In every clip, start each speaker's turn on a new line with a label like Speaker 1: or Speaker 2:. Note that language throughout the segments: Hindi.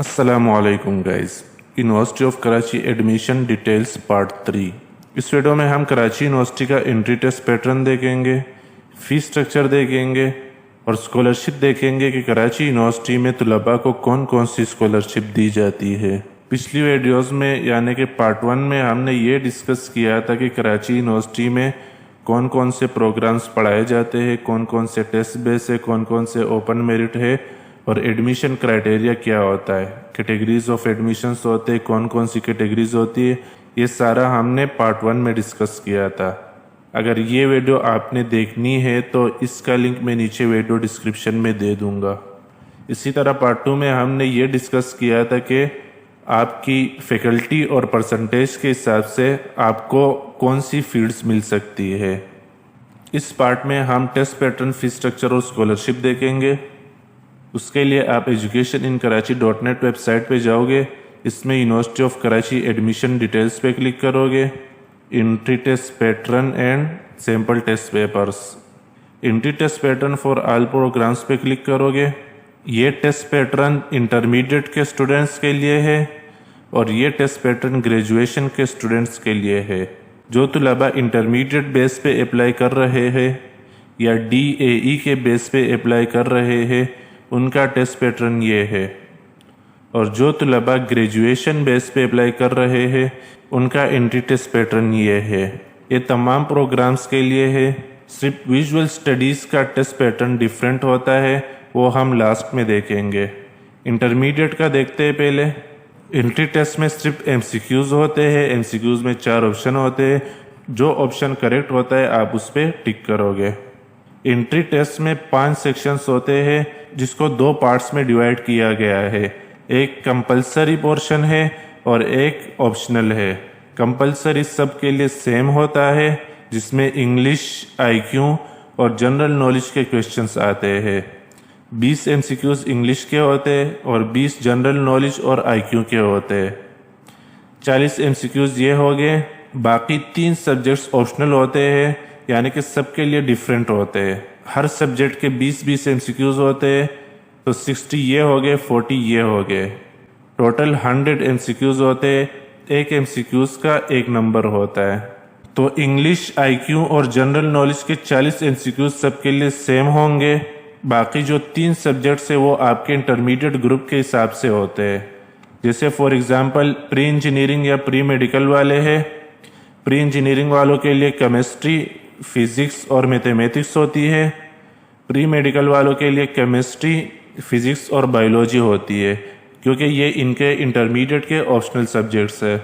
Speaker 1: अस्सलामुअलैकुम guys. University of Karachi admission details part 3। इस वीडियो में हम कराची यूनिवर्सिटी का एंट्री टेस्ट पैटर्न देखेंगे, फीस स्ट्रक्चर देखेंगे और स्कॉलरशिप देखेंगे कि कराची यूनिवर्सिटी में तलबा को कौन कौन सी स्कॉलरशिप दी जाती है। पिछली वीडियोस में यानी कि पार्ट 1 में हमने ये डिस्कस किया था कि कराची यूनिवर्सिटी में कौन कौन से प्रोग्राम्स पढ़ाए जाते हैं, कौन कौन से टेस्ट बेस है, कौन कौन से ओपन मेरिट है और एडमिशन क्राइटेरिया क्या होता है, कैटेगरीज ऑफ एडमिशन्स होते हैं, कौन कौन सी कैटेगरीज होती है। ये सारा हमने पार्ट 1 में डिस्कस किया था। अगर ये वीडियो आपने देखनी है तो इसका लिंक मैं नीचे वीडियो डिस्क्रिप्शन में दे दूंगा। इसी तरह पार्ट 2 में हमने ये डिस्कस किया था कि आपकी फैकल्टी और परसेंटेज के हिसाब से आपको कौन सी फील्ड्स मिल सकती है। इस पार्ट में हम टेस्ट पैटर्न, फीस स्ट्रक्चर और स्कॉलरशिप देखेंगे। उसके लिए आप education in Karachi .net website पे जाओगे। इसमें university of Karachi admission details पे क्लिक करोगे। Entry test pattern and sample test papers, entry test pattern for all programmes पे क्लिक करोगे। ये टेस्ट पैटर्न इंटरमीडिएट के स्टूडेंट्स के लिए है और ये टेस्ट पैटर्न ग्रेजुएशन के स्टूडेंट्स के लिए है। जो तलबा इंटरमीडिएट बेस पे अप्लाई कर रहे हैं या DAE के बेस पे अप्लाई कर रहे हैं उनका टेस्ट पैटर्न ये है, और जो तलबा ग्रेजुएशन बेस पे अप्लाई कर रहे हैं उनका एंट्री टेस्ट पैटर्न ये है। ये तमाम प्रोग्राम्स के लिए है। सिर्फ विजुअल स्टडीज़ का टेस्ट पैटर्न डिफरेंट होता है, वो हम लास्ट में देखेंगे। इंटरमीडिएट का देखते हैं पहले। एंट्री टेस्ट में सिर्फ MCQs होते हैं। MCQs में 4 ऑप्शन होते हैं। जो ऑप्शन करेक्ट होता है आप उस पर टिक करोगे। एंट्री टेस्ट में 5 सेक्शंस होते हैं जिसको 2 पार्ट्स में डिवाइड किया गया है। एक कंपलसरी पोर्शन है और एक ऑप्शनल है। कंपलसरी सब के लिए सेम होता है जिसमें इंग्लिश, IQ और जनरल नॉलेज के क्वेश्चंस आते हैं। 20 MCQs इंग्लिश के होते हैं और 20 जनरल नॉलेज और IQ के होते हैं। 40 MCQs ये हो गए। बाकी 3 सब्जेक्ट्स ऑप्शनल होते हैं, यानी कि सबके लिए डिफरेंट होते हैं। हर सब्जेक्ट के 20-20 MCQs होते हैं, तो 60 ये हो गए, 40 ये हो गए। टोटल 100 MCQs होते हैं। एक MCQs का 1 नंबर होता है। तो इंग्लिश, IQ और जनरल नॉलेज के 40 MCQs सबके लिए सेम होंगे। बाकी जो 3 सब्जेक्ट्स है वो आपके इंटरमीडिएट ग्रुप के हिसाब से होते हैं। जैसे फॉर एग्जांपल प्री इंजीनियरिंग या प्री मेडिकल वाले हैं। प्री इंजीनियरिंग वालों के लिए केमिस्ट्री, फिजिक्स और मैथमेटिक्स होती है। प्री मेडिकल वालों के लिए केमिस्ट्री, फिजिक्स और बायोलॉजी होती है, क्योंकि ये इनके इंटरमीडिएट के ऑप्शनल सब्जेक्ट्स है।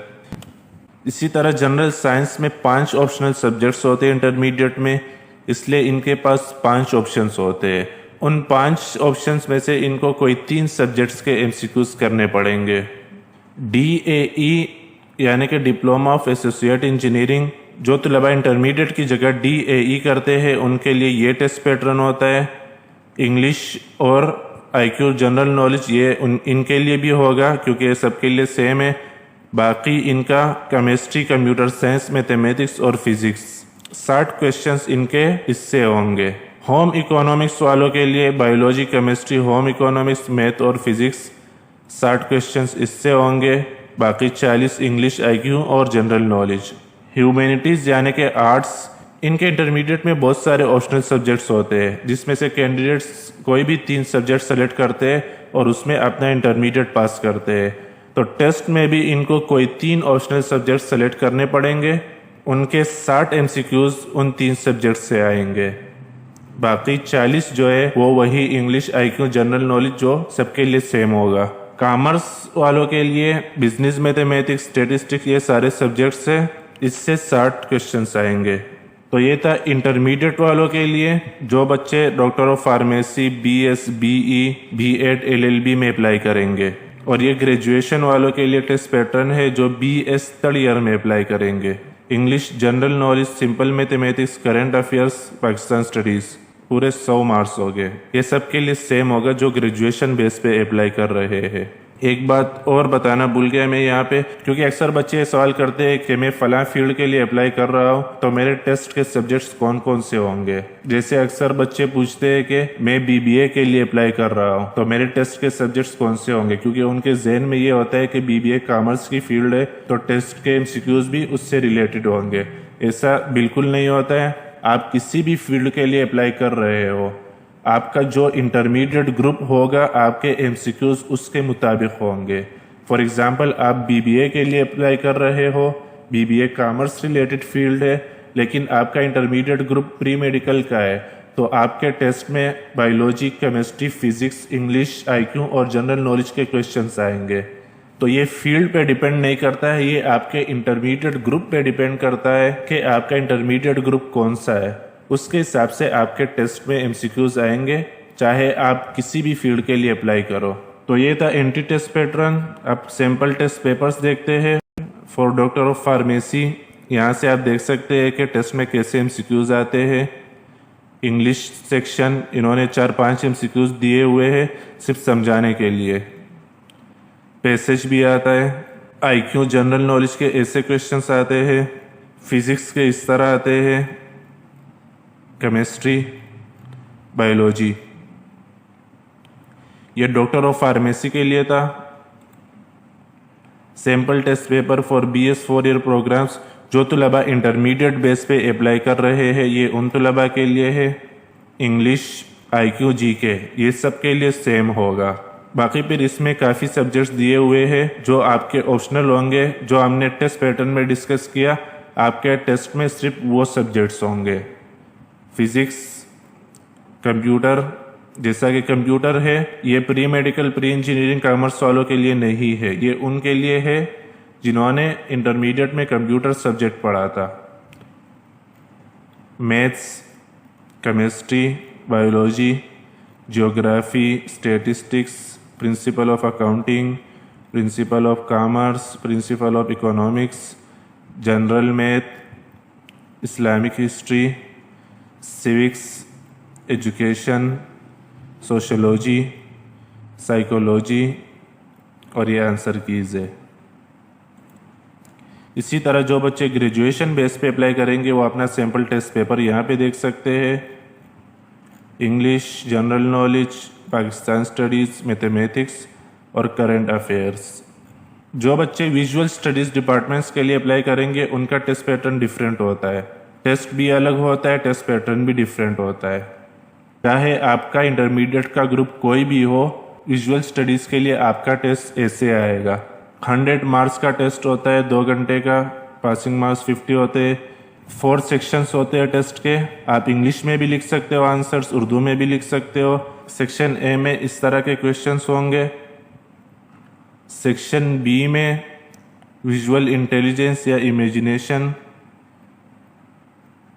Speaker 1: इसी तरह जनरल साइंस में 5 ऑप्शनल सब्जेक्ट्स होते हैं इंटरमीडिएट में, इसलिए इनके पास 5 ऑप्शंस होते हैं। उन 5 ऑप्शंस में से इनको कोई 3 सब्जेक्ट्स के MCQs करने पड़ेंगे। DAE यानी कि डिप्लोमा ऑफ एसोसिएट इंजीनियरिंग, जो तलबा इंटरमीडिएट की जगह DAE करते हैं उनके लिए ये टेस्ट पैटर्न होता है। इंग्लिश और IQ जनरल नॉलेज ये इनके लिए भी होगा, क्योंकि ये सबके लिए सेम है। बाकी इनका केमिस्ट्री, कंप्यूटर साइंस, मैथमेटिक्स और फिजिक्स 60 क्वेश्चंस इनके इससे होंगे। होम इकोनॉमिक्स वालों के लिए biology, chemistry, home economics, math और फिजिक्स 60 क्वेश्चंस इससे होंगे। बाकी 40 इंग्लिश, IQ और जनरल नॉलेज। ह्यूमैनिटीज़ यानी कि आर्ट्स, इनके इंटरमीडिएट में बहुत सारे ऑप्शनल सब्जेक्ट्स होते हैं, जिसमें से कैंडिडेट्स कोई भी 3 सब्जेक्ट सेलेक्ट करते हैं और उसमें अपना इंटरमीडिएट पास करते हैं। तो टेस्ट में भी इनको कोई 3 ऑप्शनल सब्जेक्ट सेलेक्ट करने पड़ेंगे। उनके 60 MCQs उन 3 सब्जेक्ट से आएंगे। बाकी 40 जो है वो वही इंग्लिश, IQ, जनरल नॉलेज जो सबके लिए सेम होगा। कॉमर्स वालों के लिए बिजनेस, मैथमेटिक्स, स्टैटिस्टिक्स ये सारे सब्जेक्ट्स हैं, इससे 60 क्वेश्चंस आएंगे। तो ये था इंटरमीडिएट वालों के लिए, जो बच्चे doctor of pharmacy, BS, BE, B.Ed, LLB में अप्लाई करेंगे। और ये ग्रेजुएशन वालों के लिए टेस्ट पैटर्न है जो BS थर्ड ईयर में अप्लाई करेंगे। English, general knowledge, simple mathematics, current affairs, Pakistan studies, पूरे 100 मार्क्स हो गए। ये सब के लिए सेम होगा जो ग्रेजुएशन बेस पे अप्लाई कर रहे हैं। एक बात और बताना भूल गया मैं यहाँ पे, क्योंकि अक्सर बच्चे सवाल करते हैं कि मैं फलां फील्ड के लिए अप्लाई कर रहा हूँ तो मेरे टेस्ट के सब्जेक्ट्स कौन कौन से होंगे। जैसे अक्सर बच्चे पूछते हैं कि मैं बीबीए के लिए अप्लाई कर रहा हूँ तो मेरे टेस्ट के सब्जेक्ट्स कौन से होंगे, क्योंकि उनके जहन में ये होता है कि बीबीए कॉमर्स की फील्ड है तो टेस्ट के एमसीक्यूज भी उससे रिलेटेड होंगे। ऐसा बिल्कुल नहीं होता है। आप किसी भी फील्ड के लिए अप्लाई कर रहे हो, आपका जो इंटरमीडिएट ग्रुप होगा आपके एमसीक्यूज उसके मुताबिक होंगे। फॉर एग्जांपल आप बीबीए के लिए अप्लाई कर रहे हो, बीबीए कॉमर्स रिलेटेड फील्ड है, लेकिन आपका इंटरमीडिएट ग्रुप प्री मेडिकल का है, तो आपके टेस्ट में biology, chemistry, physics, English, IQ और जनरल नॉलेज के क्वेश्चंस आएंगे। तो ये फील्ड पे डिपेंड नहीं करता है, ये आपके इंटरमीडिएट ग्रुप पे डिपेंड करता है कि आपका इंटरमीडिएट ग्रुप कौन सा है। उसके हिसाब से आपके टेस्ट में एमसीक्यूज आएंगे, चाहे आप किसी भी फील्ड के लिए अप्लाई करो। तो ये था एंट्री टेस्ट पैटर्न। अब सैम्पल टेस्ट पेपर्स देखते हैं फॉर डॉक्टर ऑफ फार्मेसी। यहाँ से आप देख सकते हैं कि टेस्ट में कैसे एमसीक्यूज आते हैं। इंग्लिश सेक्शन इन्होंने 4-5 एमसीक्यूज दिए हुए हैं सिर्फ समझाने के लिए। पैसेज भी आता है। आईक्यू जनरल नॉलेज के ऐसे क्वेश्चंस आते हैं। फिजिक्स के इस तरह आते हैं। Chemistry, biology. ये डॉक्टर ऑफ फार्मेसी के लिए था। Sample test paper for BS 4 year programmes जो तलबा इंटरमीडिएट बेस पे अप्लाई कर रहे हैं, ये उन तलबा के लिए है। इंग्लिश, आईक्यू, जीके ये सब के लिए सेम होगा। बाकी फिर इसमें काफ़ी सब्जेक्ट्स दिए हुए हैं जो आपके ऑप्शनल होंगे। जो हमने टेस्ट पैटर्न में डिस्कस किया, आपके टेस्ट में सिर्फ वो सब्जेक्ट्स होंगे। फिजिक्स, कंप्यूटर, जैसा कि कंप्यूटर है ये pre medical, pre engineering, commerce वालों के लिए नहीं है, ये उनके लिए है जिन्होंने इंटरमीडिएट में कंप्यूटर सब्जेक्ट पढ़ा था। Maths, chemistry, biology, geography, statistics, principle of accounting, principle of commerce, principle of economics, general math, Islamic history, civics, education, sociology, psychology और ये आंसर कीज है। इसी तरह जो बच्चे ग्रेजुएशन बेस पे अप्लाई करेंगे वो अपना सैम्पल टेस्ट पेपर यहाँ पे देख सकते हैं। English, general knowledge, Pakistan studies, mathematics और करंट अफेयर्स। जो बच्चे विजुअल स्टडीज़ डिपार्टमेंट्स के लिए अप्लाई करेंगे उनका टेस्ट पैटर्न डिफरेंट होता है। टेस्ट भी अलग होता है, टेस्ट पैटर्न भी डिफरेंट होता है। चाहे आपका इंटरमीडिएट का ग्रुप कोई भी हो, विजुअल स्टडीज़ के लिए आपका टेस्ट ऐसे आएगा। 100 मार्क्स का टेस्ट होता है, 2 घंटे का। पासिंग मार्क्स 50 होते हैं। 4 सेक्शंस होते हैं टेस्ट के। आप इंग्लिश में भी लिख सकते हो आंसर्स, उर्दू में भी लिख सकते हो। सेक्शन ए में इस तरह के क्वेश्चंस होंगे। सेक्शन बी में विजुअल इंटेलिजेंस या इमेजिनेशन,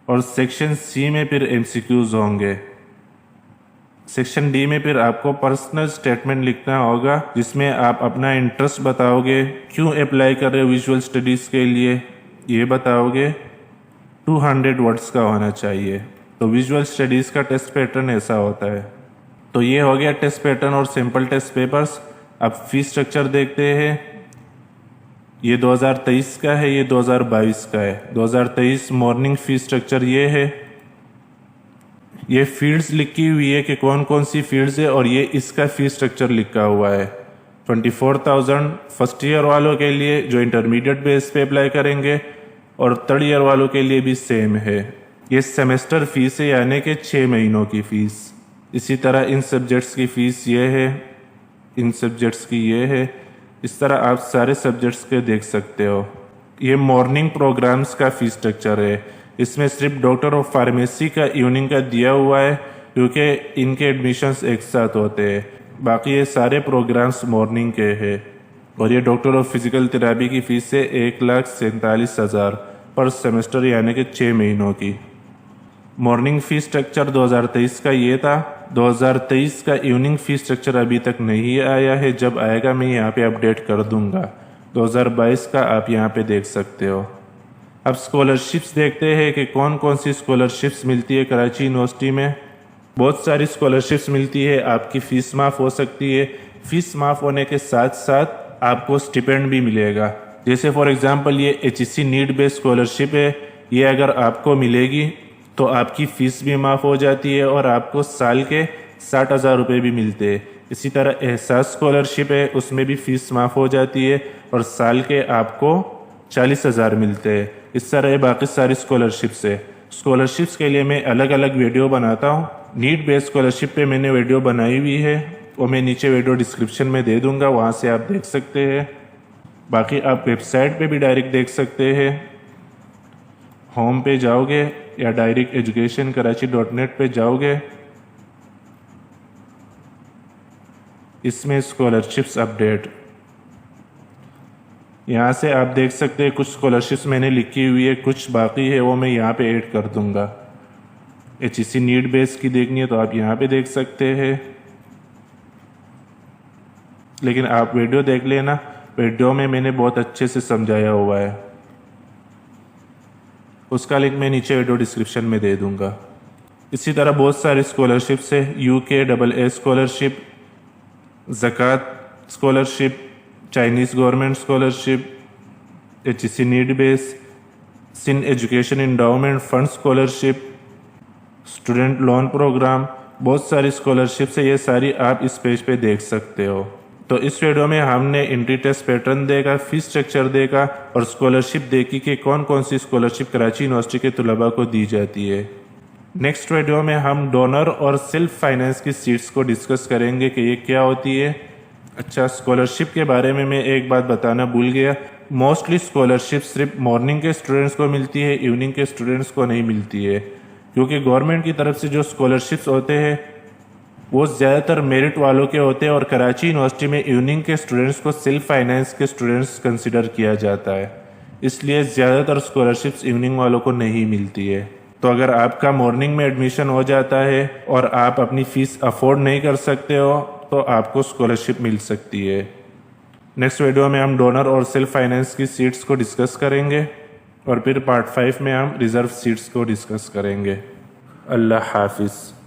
Speaker 1: और सेक्शन सी में फिर एमसीक्यूज होंगे। सेक्शन डी में फिर आपको पर्सनल स्टेटमेंट लिखना होगा जिसमें आप अपना इंटरेस्ट बताओगे, क्यों अप्लाई कर रहे हो विजुअल स्टडीज़ के लिए ये बताओगे। 200 वर्ड्स का होना चाहिए। तो विजुअल स्टडीज़ का टेस्ट पैटर्न ऐसा होता है। तो ये हो गया टेस्ट पैटर्न और सिंपल टेस्ट पेपर्स। अब फीस स्ट्रक्चर देखते हैं। ये 2023 का है, ये 2022 का है। 2023 मॉर्निंग फीस स्ट्रक्चर ये है। ये फील्ड्स लिखी हुई है कि कौन कौन सी फील्ड्स है, और ये इसका फीस स्ट्रक्चर लिखा हुआ है। 24,000 फर्स्ट ईयर वालों के लिए जो इंटरमीडिएट बेस पे अप्लाई करेंगे, और 3rd ईयर वालों के लिए भी सेम है। ये सेमेस्टर फीस है, यानी कि 6 महीनों की फ़ीस। इसी तरह इन सब्जेक्ट्स की फ़ीस ये है, इन सब्जेक्ट्स की ये है। इस तरह आप सारे सब्जेक्ट्स के देख सकते हो। ये मॉर्निंग प्रोग्राम्स का फ़ीस स्ट्रक्चर है। इसमें सिर्फ डॉक्टर ऑफ फार्मेसी का इवनिंग का दिया हुआ है क्योंकि इनके एडमिशन्स एक साथ होते हैं। बाकी ये सारे प्रोग्राम्स मॉर्निंग के हैं। और ये डॉक्टर ऑफ फिजिकल थेरेपी की फ़ीस है 1,47,000 पर सेमेस्टर, यानी कि 6 महीनों की। मॉर्निंग फ़ीस स्ट्रक्चर 2023 का ये था। 2023 का इवनिंग फ़ीस स्ट्रक्चर अभी तक नहीं आया है, जब आएगा मैं यहाँ पे अपडेट कर दूँगा। 2022 का आप यहाँ पे देख सकते हो। अब स्कॉलरशिप्स देखते हैं कि कौन कौन सी स्कॉलरशिप्स मिलती है कराची यूनिवर्सिटी में। बहुत सारी स्कॉलरशिप्स मिलती है। आपकी फ़ीस माफ़ हो सकती है, फीस माफ़ होने के साथ साथ आपको स्टिपेंड भी मिलेगा। जैसे फॉर एग्जांपल ये HEC नीड बेस्ड स्कॉलरशिप है, ये अगर आपको मिलेगी तो आपकी फ़ीस भी माफ़ हो जाती है और आपको साल के 60,000 रुपये भी मिलते हैं। इसी तरह एहसास स्कॉलरशिप है, उसमें भी फ़ीस माफ़ हो जाती है और साल के आपको 40,000 मिलते हैं। इस तरह बाकी सारी स्कॉलरशिप्स है। स्कॉलरशिप्स के लिए मैं अलग अलग वीडियो बनाता हूँ। नीड बेस्ड स्कॉलरशिप पे मैंने वीडियो बनाई हुई है, वो मैं नीचे वीडियो डिस्क्रिप्शन में दे दूँगा, वहाँ से आप देख सकते हैं। बाकी आप वेबसाइट पे भी डायरेक्ट देख सकते हैं। होम पे जाओगे या डायरेक्ट educationkarachi.net पे जाओगे, इसमें स्कॉलरशिप्स अपडेट, यहाँ से आप देख सकते हैं कुछ स्कॉलरशिप्स मैंने लिखी हुई है, कुछ बाकी है, वो मैं यहाँ पे ऐड कर दूँगा। HEC नीड बेस की देखनी है तो आप यहाँ पे देख सकते हैं, लेकिन आप वीडियो देख लेना, वीडियो में मैंने बहुत अच्छे से समझाया हुआ है। उसका लिंक मैं नीचे वीडियो डिस्क्रिप्शन में दे दूँगा। इसी तरह बहुत सारी स्कॉलरशिप्स है, UKAA स्कॉलरशिप, ज़कात scholarship, Chinese government scholarship, HEC need base, Sindh education endowment fund scholarship, student loan programme, बहुत सारी स्कॉलरशिप्स है। ये सारी आप इस पेज पे देख सकते हो। तो इस वीडियो में हमने एंट्री टेस्ट पैटर्न देखा, फीस स्ट्रक्चर देखा और स्कॉलरशिप देखी कि कौन कौन सी स्कॉलरशिप कराची यूनिवर्सिटी के तलबा को दी जाती है। नेक्स्ट वीडियो में हम डोनर और सेल्फ फाइनेंस की सीट्स को डिस्कस करेंगे कि ये क्या होती है। अच्छा, स्कॉलरशिप के बारे में मैं एक बात बताना भूल गया, मोस्टली स्कॉलरशिप सिर्फ मॉर्निंग के स्टूडेंट्स को मिलती है, इवनिंग के स्टूडेंट्स को नहीं मिलती है, क्योंकि गवर्नमेंट की तरफ से जो स्कॉलरशिप्स होते हैं वो ज़्यादातर मेरिट वालों के होते हैं और कराची यूनिवर्सिटी में इवनिंग के स्टूडेंट्स को सेल्फ फाइनेंस के स्टूडेंट्स कंसिडर किया जाता है, इसलिए ज़्यादातर स्कॉलरशिप्स इवनिंग वालों को नहीं मिलती है। तो अगर आपका मॉर्निंग में एडमिशन हो जाता है और आप अपनी फ़ीस अफोर्ड नहीं कर सकते हो तो आपको स्कॉलरशिप मिल सकती है। नेक्स्ट वीडियो में हम डोनर और सेल्फ फाइनेंस की सीट्स को डिस्कस करेंगे और फिर पार्ट 5 में हम रिज़र्व सीट्स को डिस्कस करेंगे। अल्लाह हाफिज़।